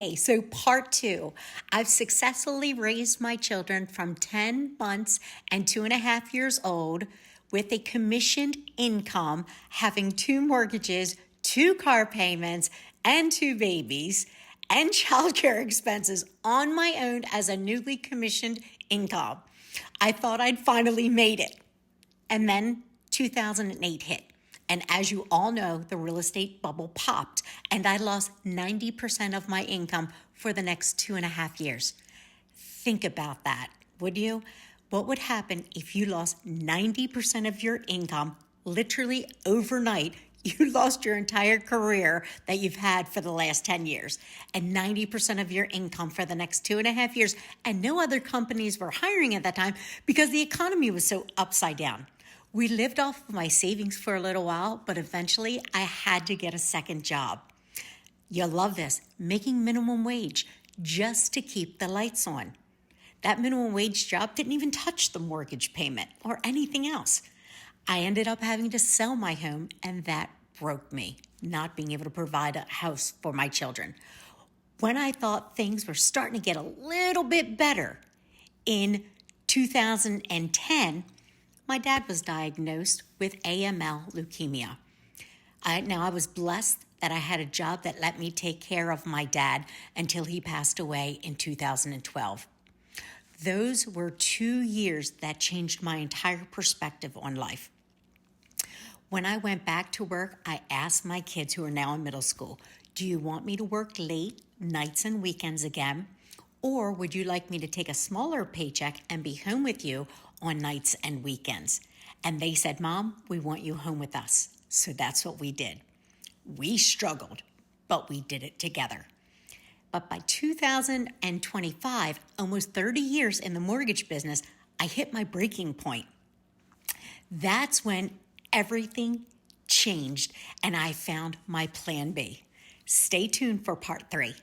Okay, so part two, I've successfully raised my children from 10 months and 2.5 years old with a commissioned income, having two mortgages, two car payments, and two babies, and childcare expenses on my own as a newly commissioned income. I thought I'd finally made it. And then 2008 hit. And as you all know, the real estate bubble popped, and I lost 90% of my income for the next 2.5 years. Think about that, would you? What would happen if you lost 90% of your income literally overnight? You lost your entire career that you've had for the last 10 years and 90% of your income for the next 2.5 years. And no other companies were hiring at that time because the economy was so upside down. We lived off of my savings for a little while, but eventually I had to get a second job. You'll love this, making minimum wage just to keep the lights on. That minimum wage job didn't even touch the mortgage payment or anything else. I ended up having to sell my home, and that broke me, not being able to provide a house for my children. When I thought things were starting to get a little bit better in 2010, my dad was diagnosed with AML leukemia. I was blessed that I had a job that let me take care of my dad until he passed away in 2012. Those were 2 years that changed my entire perspective on life. When I went back to work, I asked my kids who are now in middle school, do you want me to work late, nights and weekends again? Or would you like me to take a smaller paycheck and be home with you on nights and weekends? And they said, Mom, we want you home with us. So that's what we did. We struggled, but we did it together. But by 2025, almost 30 years in the mortgage business, I hit my breaking point. That's when everything changed and I found my plan B. Stay tuned for part 3.